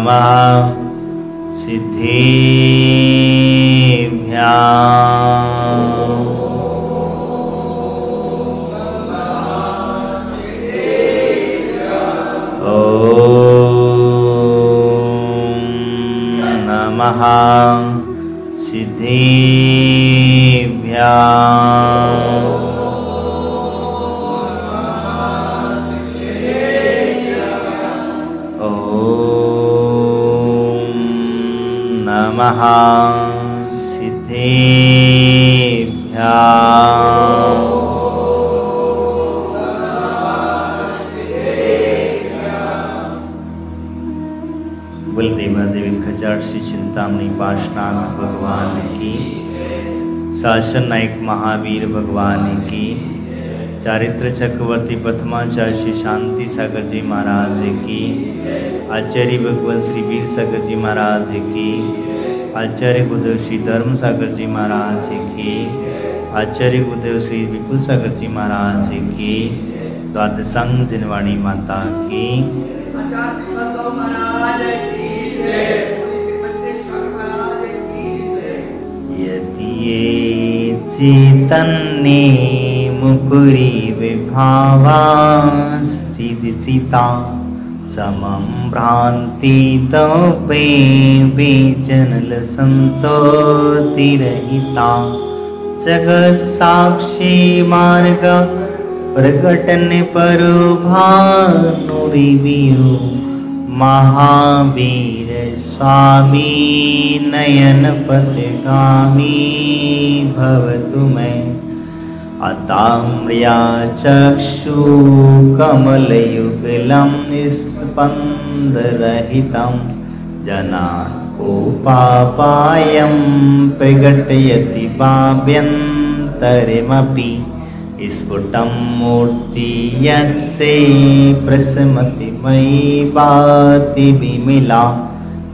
नमः सिद्धिभ्याम्। नमः सिद्धिभ्याम्। नमः सिद्धिभ्याम्। बलदेवा देवी खचाट श्री चिंतामणि पार्श्वनाथ भगवान की, शासन नायक महावीर भगवान की, चारित्र चक्रवर्ती प्रथमाचार्य श्री शांति सागर जी महाराज की, आचार्य भगवान श्री वीर सागर जी महाराज की, आचार्य गुरुदेव श्री धर्म सागर जी महाराज की, आचार्य गुरुदेव श्री विपुल सागर जी महाराज की, द्वादशांग जिनवाणी माता की, ये चैतन्य मुकुरी विभावा सिद्धिसिता समं भ्रांति तवे विजनल संतोतिरहिता जगत साक्षी मार्ग प्रकटन परोभानुरिवियो महावीर स्वामी नयन पथगामी भवतु मैं अताम्रिया चक्षु कमलयुगलं स्पन्दरहितं जनाकोपापायं प्रकटयति पाप्यन्तरमपि स्फुटं मूर्ति यस्य प्रसमति मयि भाति विमला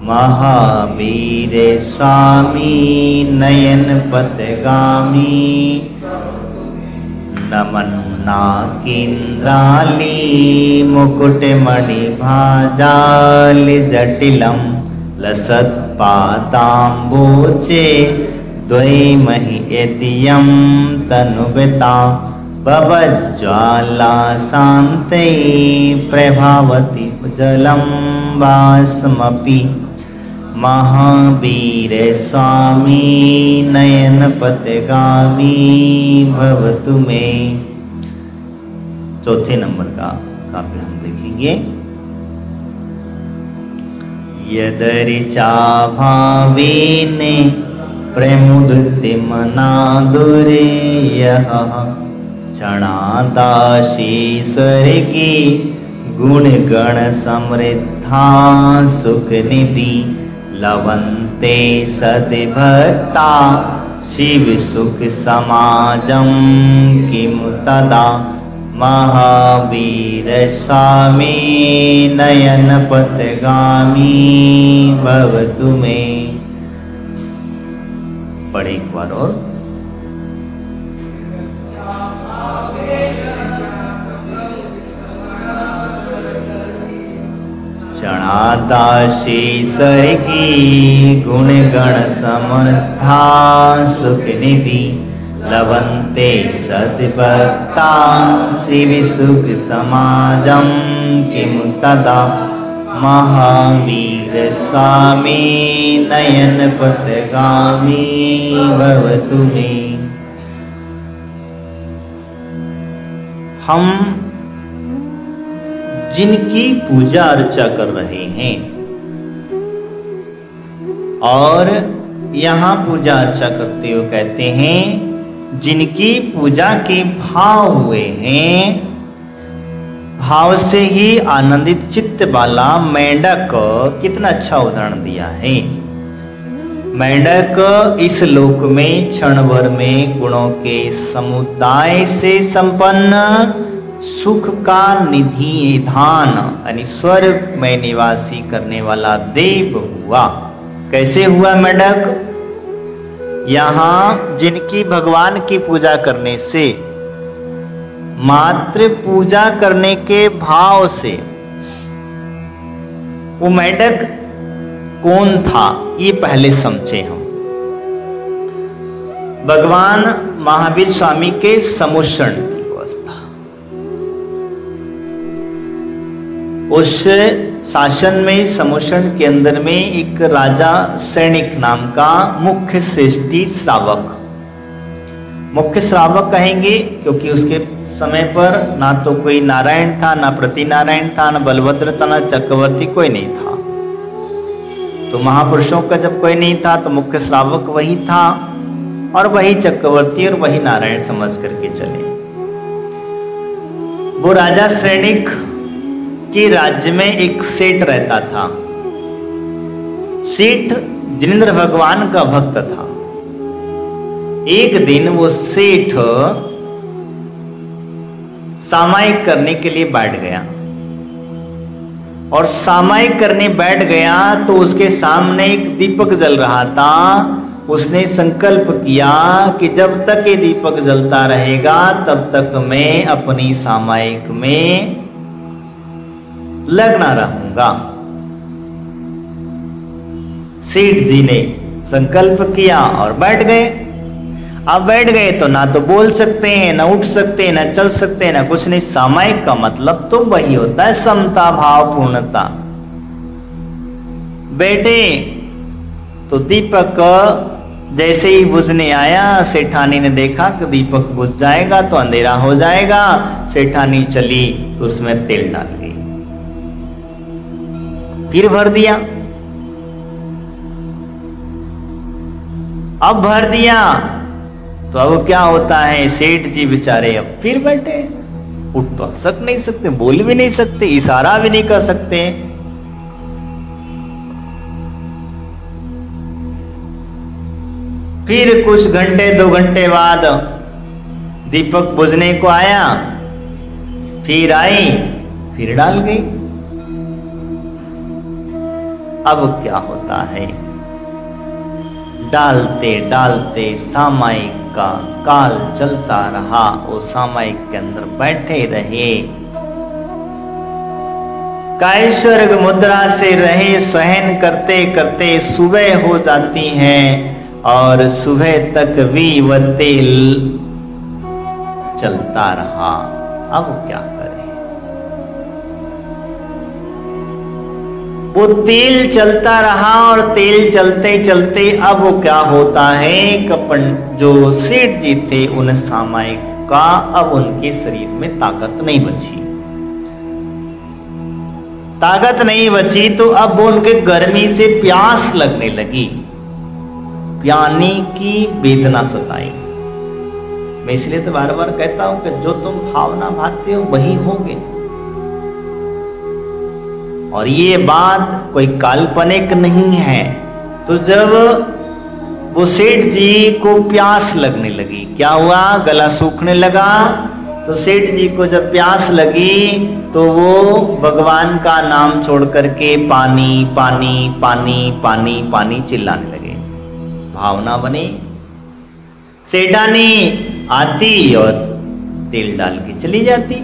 महावीर स्वामी नयन पथगामी नमन्नाकेन्द्राली मुकुटमणि भाजालि जटिलं लसत्पादाम्बोजे द्वैमहि यतियं तनुवता भवज्ज्वाला शान्ते प्रभावति जलं वासमपि महावीर स्वामी नयन पथगामी भवतु मे। चौथे नंबर का काव्य हम देखेंगे। यदरिचा भावेन प्रमुदित मना दुरेयः क्षणादाशी स्वर्गे गुण गण समृद्धा सुख निधि लवन्ते सद्भक्ता शिव सुख समाजं किमु तदा महावीर स्वामी नयन पथगामी भवतु मे। पढ़े एक बार और। क्षणादाशी स्वर्गी गुण गण समर्था सुख निधि लवन्ते सद्भक्ता शिव सुख समाजं किमु तदा महावीर स्वामी नयन पथगामी भवतु मे। हम जिनकी पूजा अर्चा कर रहे हैं और यहाँ पूजा अर्चा करते हुए कहते हैं जिनकी पूजा के भाव हुए हैं, भाव से ही आनंदित चित्त वाला मेंढक, कितना अच्छा उदाहरण दिया है। मेंढक इस लोक में क्षण भर में गुणों के समुदाय से संपन्न सुख का निधि धान यानी स्वर्ग में निवासी करने वाला देव हुआ। कैसे हुआ मेंढक? यहाँ जिनकी भगवान की पूजा करने से, मात्र पूजा करने के भाव से वो मेंढक कौन था, ये पहले समझे हम। भगवान महावीर स्वामी के समुषण की अवस्था, उस शासन में, समुषण के अंदर में एक राजा सैनिक नाम का मुख्य श्रेष्ठी श्रावक, मुख्य श्रावक कहेंगे क्योंकि उसके समय पर ना तो कोई नारायण था, ना प्रति नारायण था, ना बलभद्र था, ना चक्रवर्ती, कोई नहीं था। तो महापुरुषों का जब कोई नहीं था तो मुख्य श्रावक वही था, और वही चक्रवर्ती और वही नारायण समझ करके चले। वो राजा सैनिक के राज्य में एक सेठ रहता था। सेठ जिनेंद्र भगवान का भक्त था। एक दिन वो सेठ सामायिक करने के लिए बैठ गया, और सामायिक करने बैठ गया तो उसके सामने एक दीपक जल रहा था। उसने संकल्प किया कि जब तक ये दीपक जलता रहेगा तब तक मैं अपनी सामायिक में लगना रहूंगा। सेठ जी ने संकल्प किया और बैठ गए। अब बैठ गए तो ना तो बोल सकते हैं, ना उठ सकते हैं, ना चल सकते हैं, ना कुछ नहीं। सामायिक का मतलब तो वही होता है, समता भाव पूर्णता। बैठे तो दीपक जैसे ही बुझने आया, सेठानी ने देखा कि दीपक बुझ जाएगा तो अंधेरा हो जाएगा। सेठानी चली तो उसमें तेल डाल दी, फिर भर दिया। अब भर दिया तो अब क्या होता है, सेठ जी बेचारे अब फिर बैठे। उठ तो सक नहीं सकते, बोल भी नहीं सकते, इशारा भी नहीं कर सकते। फिर कुछ घंटे 2 घंटे बाद दीपक बुझने को आया, फिर आई, फिर डाल गई। अब क्या होता है, डालते डालते सामायिक का काल चलता रहा। वो सामायिक के अंदर बैठे रहे, कायस्वर्ग मुद्रा से रहे, सहन करते करते सुबह हो जाती है, और सुबह तक भी वह तेल चलता रहा। अब क्या करें, वो तेल चलता रहा, और तेल चलते चलते अब वो क्या होता है, कपन जो सेठ जी थे उन सामायिक का अब उनके शरीर में ताकत नहीं बची। ताकत नहीं बची तो अब वो उनके गर्मी से प्यास लगने लगी, प्याने की वेदना सताई। मैं इसलिए तो बार बार कहता हूं कि जो तुम भावना भाते हो वही होगे। और ये बात कोई काल्पनिक नहीं है। तो जब वो सेठ जी को प्यास लगने लगी, क्या हुआ, गला सूखने लगा। तो सेठ जी को जब प्यास लगी तो वो भगवान का नाम छोड़ करके पानी पानी पानी पानी पानी चिल्लाने लगे। भावना बनी, सेठानी आती और तेल डाल के चली जाती।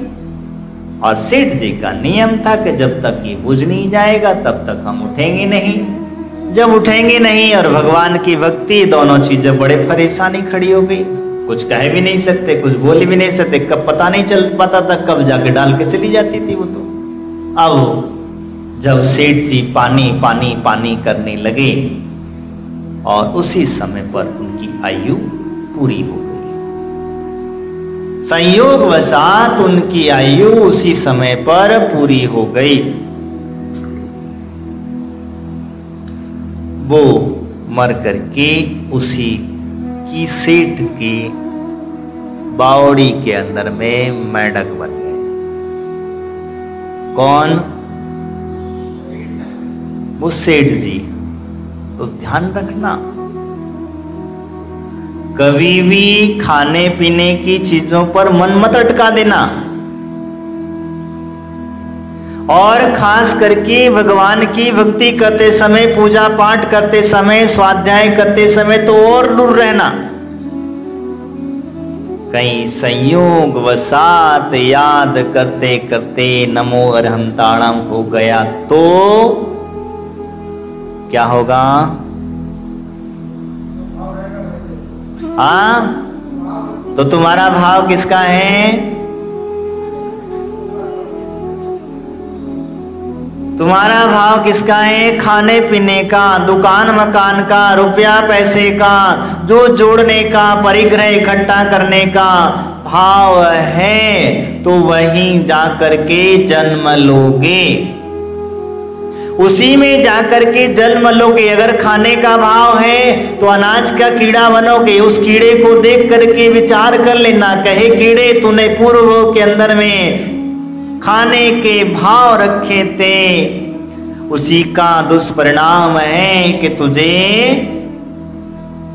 और सेठ जी का नियम था कि जब तक ये बुझ नहीं जाएगा तब तक हम उठेंगे नहीं। जब उठेंगे नहीं और भगवान की भक्ति, दोनों चीजें बड़े परेशानी खड़ी हो गई। कुछ कह भी नहीं सकते, कुछ बोल भी नहीं सकते, कब पता नहीं चल पाता था कब जाके डाल के चली जाती थी वो तो। अब जब सेठ जी पानी पानी पानी करने लगे और उसी समय पर उनकी आयु पूरी हो गई। संयोगवशात उनकी आयु उसी समय पर पूरी हो गई। वो मर करके उसी की सेठ की बावड़ी के अंदर में मेंढक बन गए। कौन? वो सेठ जी। तो ध्यान रखना, कभी भी खाने पीने की चीजों पर मन मत अटका देना, और खास करके भगवान की भक्ति करते समय, पूजा पाठ करते समय, स्वाध्याय करते समय तो और दूर रहना। कहीं संयोग वसात याद करते करते नमो अरहम ताड़म हो गया तो क्या होगा? हाँ, तो तुम्हारा भाव किसका है? तुम्हारा भाव किसका है? खाने पीने का, दुकान मकान का, रुपया पैसे का, जो जोड़ने का, परिग्रह इकट्ठा करने का भाव है, तो वहीं जाकर के जन्म लोगे, उसी में जाकर के जन्म लोगे। अगर खाने का भाव है तो अनाज का कीड़ा बनोगे। उस कीड़े को देख करके विचार कर लेना, कहे कीड़े तूने पूर्व के अंदर में खाने के भाव रखे थे, उसी का दुष्परिणाम है कि तुझे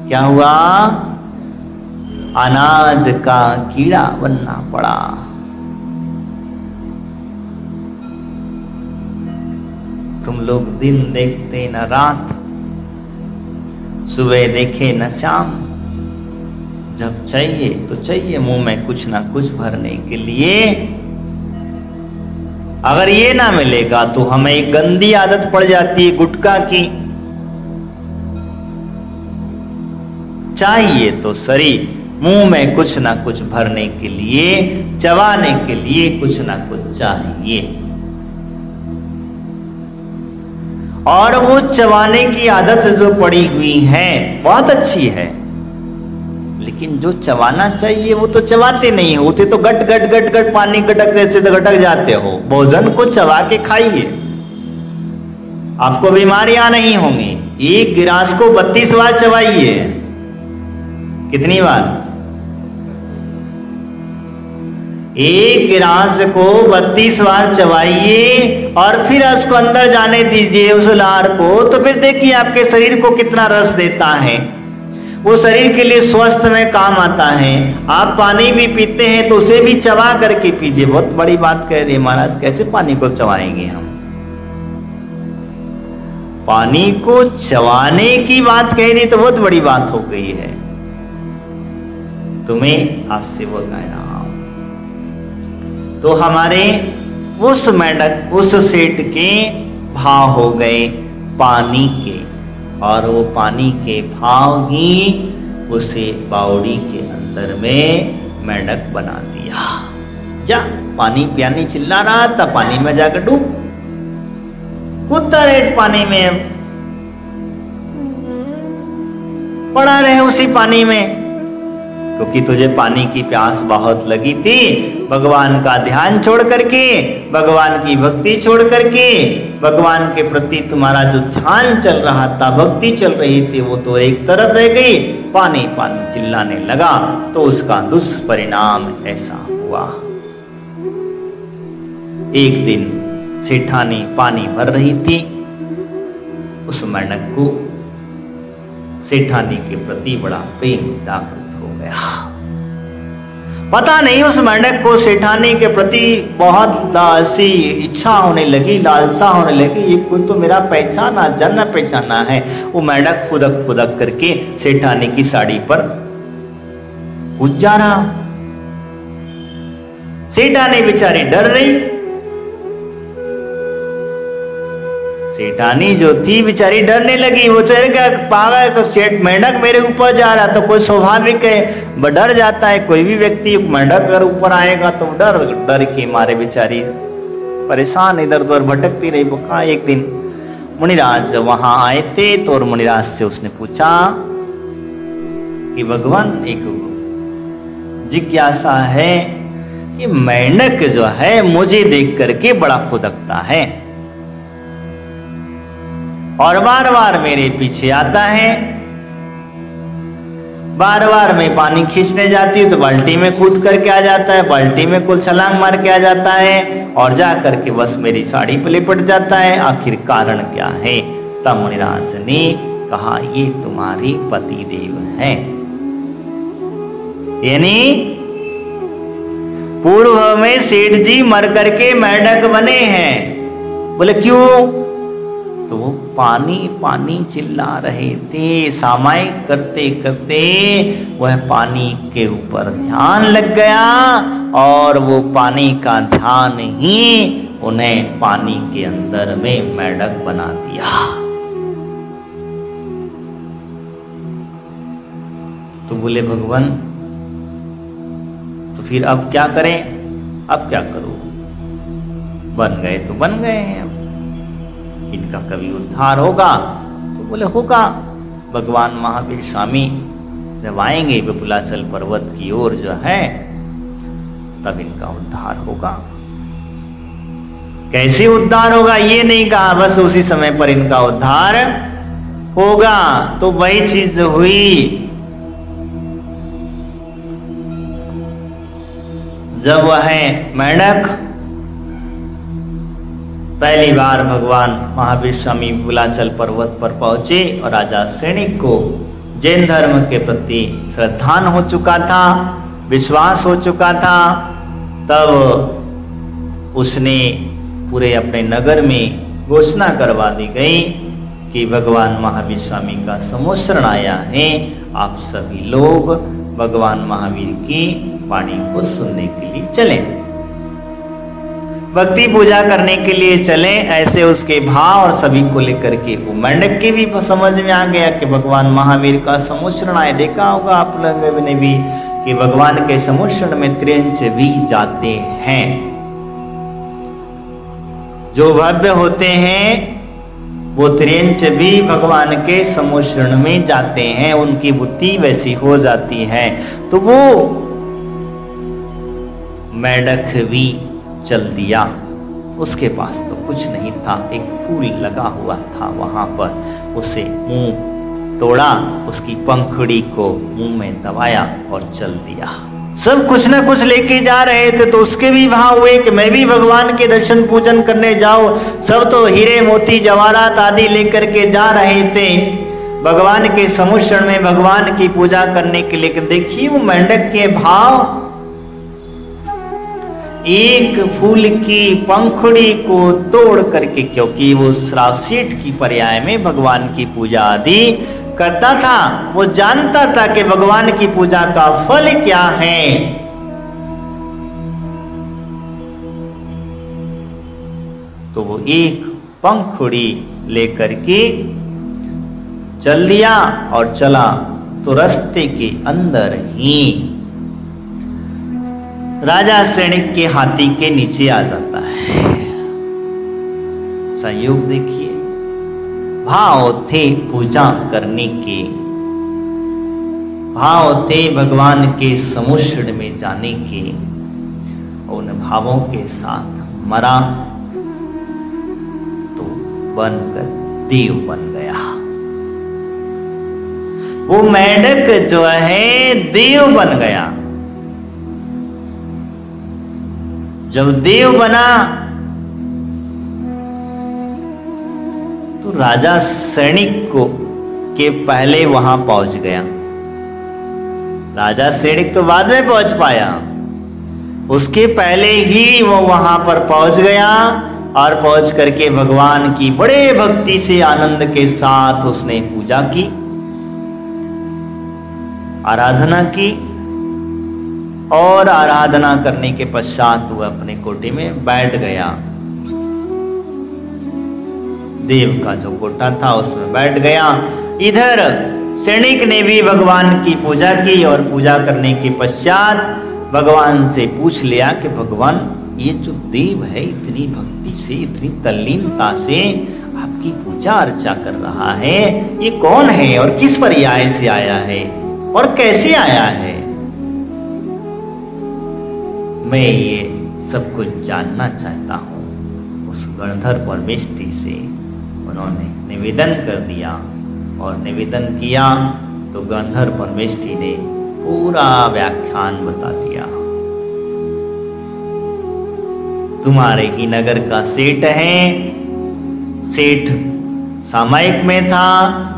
क्या हुआ? अनाज का कीड़ा बनना पड़ा। तुम लोग दिन देखते न रात, सुबह देखे न शाम, जब चाहिए तो चाहिए मुंह में कुछ ना कुछ भरने के लिए। अगर ये ना मिलेगा तो हमें एक गंदी आदत पड़ जाती है गुटखा की। चाहिए तो सही मुंह में कुछ ना कुछ भरने के लिए, चबाने के लिए कुछ ना कुछ चाहिए। और वो चबाने की आदत जो पड़ी हुई है बहुत अच्छी है, लेकिन जो चबाना चाहिए वो तो चबाते नहीं होते, तो गट गट गट गट पानी गटक जैसे तो गटक जाते हो। भोजन को चबा के खाइए, आपको बीमारियां नहीं होंगी। एक गिलास को 32 बार चबाइए। कितनी बार? एक गिलास को 32 बार चबाइए और फिर उसको अंदर जाने दीजिए उस लार को, तो फिर देखिए आपके शरीर को कितना रस देता है। वो शरीर के लिए स्वस्थ में काम आता है। आप पानी भी पीते हैं तो उसे भी चबा करके पीजिए। बहुत बड़ी बात कह रहे महाराज, कैसे पानी को चबाएंगे हम? पानी को चबाने की बात कह रही तो बहुत बड़ी बात हो गई है। तुम्हें आपसे वो कहना, तो हमारे उस मेंढक उस सेठ के भाव हो गए पानी के, और वो पानी के भाव ही उसे बावड़ी के अंदर में मेंढक बना दिया। जा पानी पियानी चिल्ला रहा था, पानी में जाकर डूब, कूदता रहे पानी में, पड़ा रहे उसी पानी में, क्योंकि तुझे पानी की प्यास बहुत लगी थी। भगवान का ध्यान छोड़ करके, भगवान की भक्ति छोड़ करके, भगवान के प्रति तुम्हारा जो ध्यान चल रहा था, भक्ति चल रही थी, वो तो एक तरफ रह गई। पानी पानी चिल्लाने लगा, तो उसका दुष्परिणाम ऐसा हुआ। एक दिन सेठानी पानी भर रही थी, उस मेंढक को सेठानी के प्रति बड़ा प्रेम जागृत हो गया। पता नहीं उस मेंढक को सेठानी के प्रति बहुत सी इच्छा होने लगी, लालसा होने लगी, ये कोई तो मेरा पहचाना जानना पहचाना है। वो मेंढक फुदक फुदक करके सेठानी की साड़ी पर कूद जा रहा। सेठानी बेचारी डर रही। सेठानी जो थी बेचारी डरने लगी। वो चल गया पागल, सेठ मेंढक मेरे ऊपर जा रहा, तो कोई स्वाभाविक है डर जाता है। कोई भी व्यक्ति मेंढक अगर ऊपर आएगा तो डर डर के मारे बेचारी परेशान इधर उधर भटकती रही। कहा एक दिन मुनिराज वहां आए थे, तो और मुनिराज से उसने पूछा कि भगवान एक जिज्ञासा है कि मेंढक जो है मुझे देख करके बड़ा फुदकता है और बार बार मेरे पीछे आता है। बार बार मैं पानी खींचने जाती हूँ तो बाल्टी में कूद करके आ जाता है, बाल्टी में कुल छलांग मार के आ जाता है और जा करके बस मेरी साड़ी पे लिपट जाता है। आखिर कारण क्या है? तब मुनिराज ने कहा ये तुम्हारी पति देव है। यानी पूर्व में सेठ जी मर करके मेंढक बने हैं। बोले क्यों? तो वो पानी पानी चिल्ला रहे थे। सामायिक करते करते वह पानी के ऊपर ध्यान लग गया और वो पानी का ध्यान ही उन्हें पानी के अंदर में मेंढक बना दिया। तो बोले भगवान तो फिर अब क्या करें, अब क्या करूं, बन गए तो बन गए हैं, अब इनका कभी उद्धार होगा? तो बोले होगा। भगवान महावीर स्वामी जब आएंगे विपुलाचल पर्वत की ओर जो है, तब इनका उद्धार होगा। कैसे उद्धार होगा ये नहीं कहा, बस उसी समय पर इनका उद्धार होगा। तो वही चीज हुई जब वह मेंढक पहली बार भगवान महावीर स्वामी विपुलाचल पर्वत पर पहुंचे और राजा सैनिक को जैन धर्म के प्रति श्रद्धान हो चुका था, विश्वास हो चुका था, तब उसने पूरे अपने नगर में घोषणा करवा दी गई कि भगवान महावीर स्वामी का सम्मोचन आया है, आप सभी लोग भगवान महावीर की वाणी को सुनने के लिए चलें, भक्ति पूजा करने के लिए चलें। ऐसे उसके भाव और सभी को लेकर के वो मेंढक के भी समझ में आ गया कि भगवान महावीर का सम्मोचन आए। देखा होगा आप लोगों ने भी कि भगवान के सम्मोचन में त्रियंच भी जाते हैं, जो भव्य होते हैं वो त्रियंच भी भगवान के सम्मोचन में जाते हैं, उनकी बुद्धि वैसी हो जाती है। तो वो मेंढक भी चल दिया, उसके पास तो कुछ नहीं था, एक फूल लगा हुआ था वहां पर, उसे मुंह तोड़ा, उसकी पंखुड़ी को मुंह में दबाया और चल दिया। सब कुछ ना कुछ लेके जा रहे थे, तो उसके भी भाव हुए कि मैं भी भगवान के दर्शन पूजन करने जाऊं। सब तो हीरे मोती जवाहरात आदि लेकर के जा रहे थे भगवान के सम्मोचन में, भगवान की पूजा करने के लिए। देखिए वो मेंढक के भाव, एक फूल की पंखुड़ी को तोड़ करके, क्योंकि वो श्रावशीट की पर्याय में भगवान की पूजा आदि करता था, वो जानता था कि भगवान की पूजा का फल क्या है। तो वो एक पंखुड़ी लेकर के चल दिया और चला, तो रास्ते के अंदर ही राजा सैनिक के हाथी के नीचे आ जाता है। संयोग देखिए, भाव थे पूजा करने के, भाव थे भगवान के सम्मोचन में जाने के, उन भावों के साथ मरा तो बनकर देव बन गया। वो मेंढक जो है देव बन गया। जब देव बना तो राजा सैनिक को के पहले वहां पहुंच गया। राजा सैनिक तो बाद में पहुंच पाया, उसके पहले ही वो वहां पर पहुंच गया और पहुंच करके भगवान की बड़े भक्ति से आनंद के साथ उसने पूजा की, आराधना की, और आराधना करने के पश्चात वह अपने कोठे में बैठ गया। देव का जो कोठा था उसमें बैठ गया। इधर सैनिक ने भी भगवान की पूजा की और पूजा करने के पश्चात भगवान से पूछ लिया कि भगवान ये जो देव है इतनी भक्ति से, इतनी तल्लीनता से आपकी पूजा अर्चा कर रहा है, ये कौन है और किस पर्याय से आया है और कैसे आया है? मैं ये सब कुछ जानना चाहता हूँ। उस गणधर परमेष्ठी से उन्होंने निवेदन कर दिया और निवेदन किया तो गणधर परमेष्ठी ने पूरा व्याख्यान बता दिया। तुम्हारे ही नगर का सेठ है, सेठ सामायिक में था,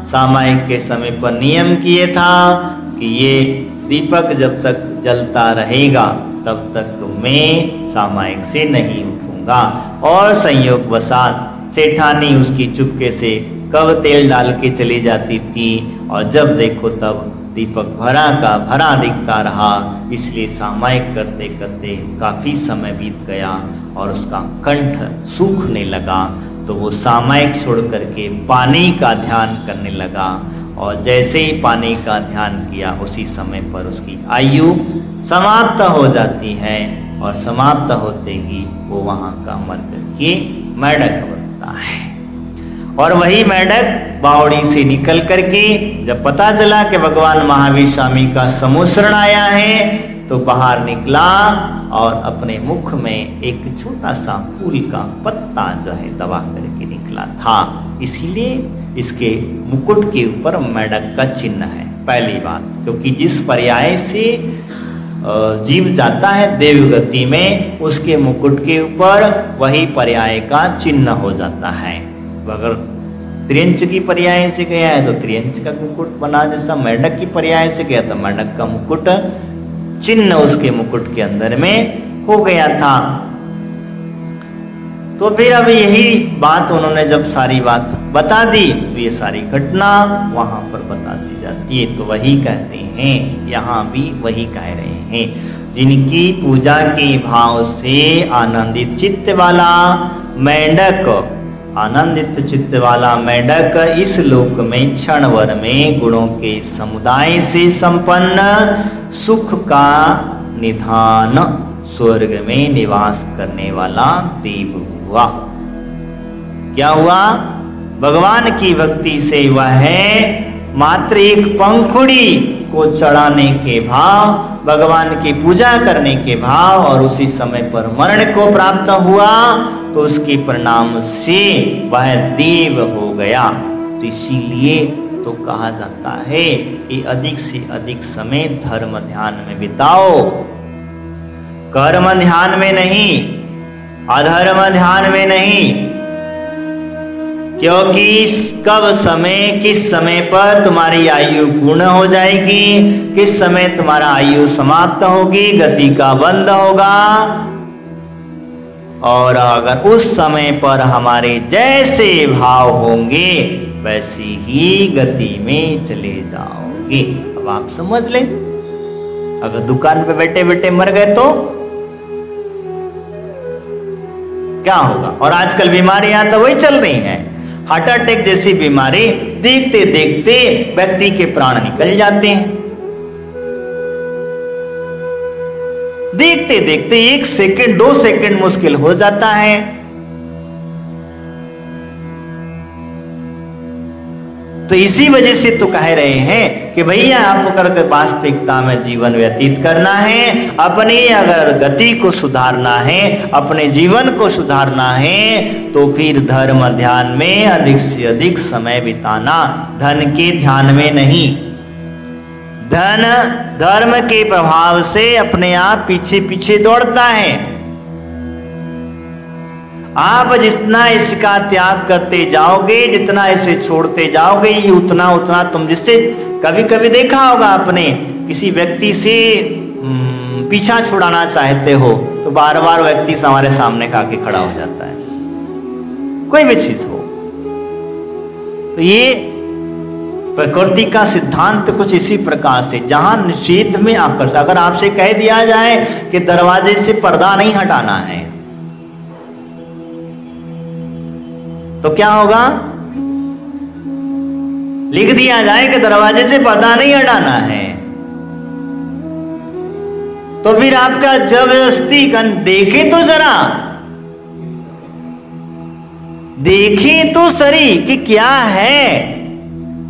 सामायिक के समय पर नियम किए था कि ये दीपक जब तक जलता रहेगा तब तक मैं सामायिक से नहीं उठूंगा। और संयोग वसात सेठानी उसकी चुपके से कब तेल डाल के चली जाती थी और जब देखो तब दीपक भरा का भरा दिखता रहा। इसलिए सामायिक करते करते काफ़ी समय बीत गया और उसका कंठ सूखने लगा, तो वो सामायिक छोड़ करके पानी का ध्यान करने लगा और जैसे ही पानी का ध्यान किया उसी समय पर उसकी आयु समाप्त हो जाती है और समाप्त होते ही वो वहाँ का मर करके मेंढक बनता है। और वही मेंढक बावड़ी से निकल करके जब पता चला कि भगवान महावीर स्वामी का समुसरण आया है तो बाहर निकला और अपने मुख में एक छोटा सा फूल का पत्ता जो है दबा करके निकला था। इसीलिए इसके मुकुट के ऊपर मेंढक का चिन्ह है। पहली बात, क्योंकि जिस पर्याय से जीव जाता है देवगति में उसके मुकुट के ऊपर वही पर्याय का चिन्ह हो जाता है। अगर त्रियंच की पर्याय से गया है तो त्रियंच का मुकुट बना, जैसा मेंढक की पर्याय से गया तो मेंढक का मुकुट चिन्ह उसके मुकुट के अंदर में हो गया था। तो फिर अब यही बात उन्होंने जब सारी बात बता दी तो ये सारी घटना वहां पर बता दी जाती है। तो वही कहते हैं, यहाँ भी वही कह रहे हैं, जिनकी पूजा के भाव से आनंदित चित्त वाला मेंढक, आनंदित चित्त वाला मेंढक इस लोक में क्षणभर में गुणों के समुदाय से संपन्न सुख का निधान स्वर्ग में निवास करने वाला देव हुआ। क्या हुआ? भगवान की भक्ति से वह मात्र एक पंखुड़ी को चढ़ाने के भाव, भगवान की पूजा करने के भाव और उसी समय पर मरण को प्राप्त हुआ तो उसके परिणाम से वह देव हो गया। तो इसीलिए तो कहा जाता है कि अधिक से अधिक समय धर्म ध्यान में बिताओ, कर्म ध्यान में नहीं, अधर्म ध्यान में नहीं। क्योंकि कब समय, किस समय पर तुम्हारी आयु पूर्ण हो जाएगी, किस समय तुम्हारा आयु समाप्त होगी, गति का बंद होगा। और अगर उस समय पर हमारे जैसे भाव होंगे वैसी ही गति में चले जाओगे। अब आप समझ लें, अगर दुकान पे बैठे बैठे मर गए तो क्या होगा? और आजकल बीमारियां तो वही चल रही हैं, हार्ट अटैक जैसी बीमारी देखते देखते व्यक्ति के प्राण निकल जाते हैं। देखते देखते 1 सेकंड 2 सेकंड मुश्किल हो जाता है। तो इसी वजह से तो कह रहे हैं कि भैया आपको करके वास्तविकता में जीवन व्यतीत करना है, अपनी अगर गति को सुधारना है, अपने जीवन को सुधारना है तो फिर धर्म ध्यान में अधिक से अधिक समय बिताना, धन के ध्यान में नहीं। धन धर्म के प्रभाव से अपने आप पीछे पीछे दौड़ता है। आप जितना इसका त्याग करते जाओगे, जितना इसे छोड़ते जाओगे, ये उतना उतना तुम, जिससे कभी कभी देखा होगा आपने किसी व्यक्ति से पीछा छुड़ाना चाहते हो तो बार बार व्यक्ति हमारे सामने का आके खड़ा हो जाता है, कोई भी चीज हो। तो ये प्रकृति का सिद्धांत कुछ इसी प्रकार से, जहां निषेध में आकर्षण, अगर आपसे कह दिया जाए कि दरवाजे से पर्दा नहीं हटाना है तो क्या होगा? लिख दिया जाए कि दरवाजे से पर्दा नहीं हटाना है तो फिर आपका जबरदस्ती देखे तो जरा, देखे तो सही कि क्या है।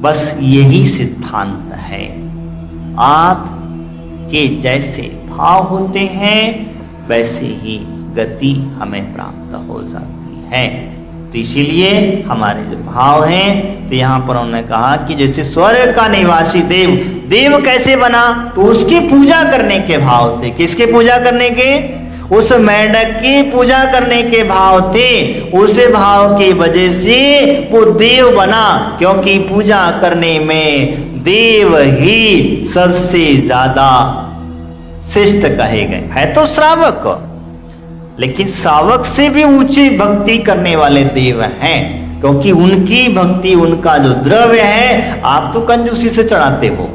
बस यही सिद्धांत है। आप के जैसे भाव होते हैं वैसे ही गति हमें प्राप्त हो जाती है। तो इसीलिए हमारे जो भाव हैं, तो यहाँ पर उन्होंने कहा कि जैसे स्वर्ग का निवासी देव, देव कैसे बना? तो उसकी पूजा करने के भाव थे। किसके पूजा करने के? उस मेंढक की पूजा करने के भाव थे। उस भाव की वजह से वो देव बना, क्योंकि पूजा करने में देव ही सबसे ज्यादा श्रेष्ठ कहे गए। है तो श्रावक, लेकिन श्रावक से भी ऊंची भक्ति करने वाले देव हैं, क्योंकि उनकी भक्ति, उनका जो द्रव्य है, आप तो कंजूसी से चढ़ाते हो,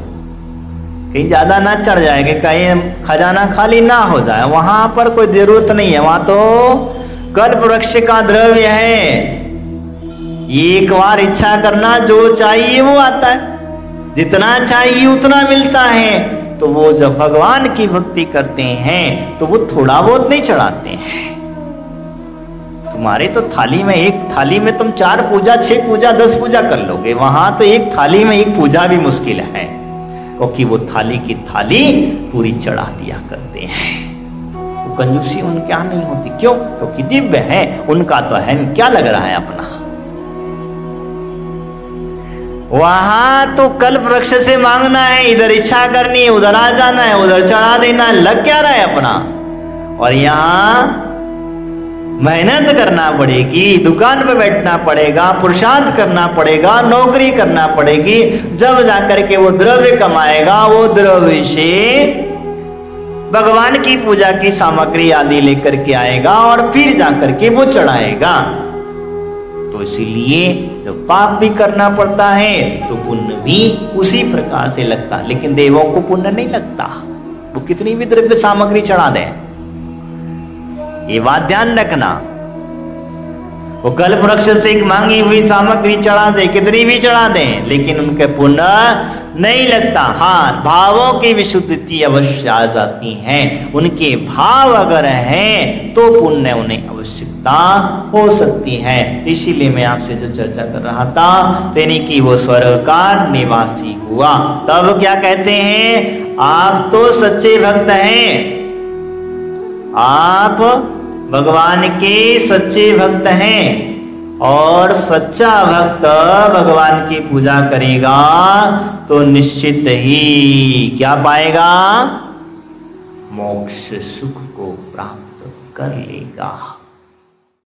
कहीं ज्यादा ना चढ़ जाएगा, कहीं खजाना खाली ना हो जाए, वहां पर कोई जरूरत नहीं है, वहां तो कल्प वृक्ष का द्रव्य है। एक बार इच्छा करना, जो चाहिए वो आता है। जितना चाहिए उतना मिलता है। तो वो जब भगवान की भक्ति करते हैं तो वो थोड़ा बहुत नहीं चढ़ाते हैं। तुम्हारे तो थाली में, एक थाली में तुम 4 पूजा, 6 पूजा, 10 पूजा कर लोगे, वहां तो एक थाली में एक पूजा भी मुश्किल है, क्योंकि वो थाली की थाली पूरी चढ़ा दिया करते हैं। वो कंजूसी उनके यहाँ नहीं होती। क्यों? क्योंकि दिव्य है, उनका तो है क्या लग रहा है अपना। वहां तो कल्प वृक्ष से मांगना है, इधर इच्छा करनी है, उधर आ जाना है, उधर चढ़ा देना है, लग क्या रहा है अपना। और यहाँ मेहनत करना पड़ेगी, दुकान पे बैठना पड़ेगा, पुरुषार्थ करना पड़ेगा, नौकरी करना पड़ेगी, जब जाकर के वो द्रव्य कमाएगा, वो द्रव्य से भगवान की पूजा की सामग्री आदि लेकर के आएगा और फिर जाकर के वो चढ़ाएगा। तो इसीलिए जब पाप भी करना पड़ता है तो पुण्य भी उसी प्रकार से लगता है। लेकिन देवों को पुण्य नहीं लगता, वो कितनी भी द्रव्य सामग्री चढ़ा दें। ये बात ध्यान रखना। वो कल्प वृक्ष से एक मांगी हुई सामग्री चढ़ा दे, कितनी भी चढ़ा दें, लेकिन उनके पुण्य नहीं लगता। हाँ, भावों की विशुद्धि अवश्य आ जाती है। उनके भाव अगर हैं तो पुण्य उन्हें आवश्यकता हो सकती है। इसीलिए मैं आपसे जो चर्चा कर रहा था, यानी कि वो स्वर्ग का निवासी हुआ। तब क्या कहते हैं? आप तो सच्चे भक्त हैं, आप भगवान के सच्चे भक्त हैं, और सच्चा भक्त भगवान की पूजा करेगा तो निश्चित ही क्या पाएगा? मोक्ष सुख को प्राप्त कर लेगा।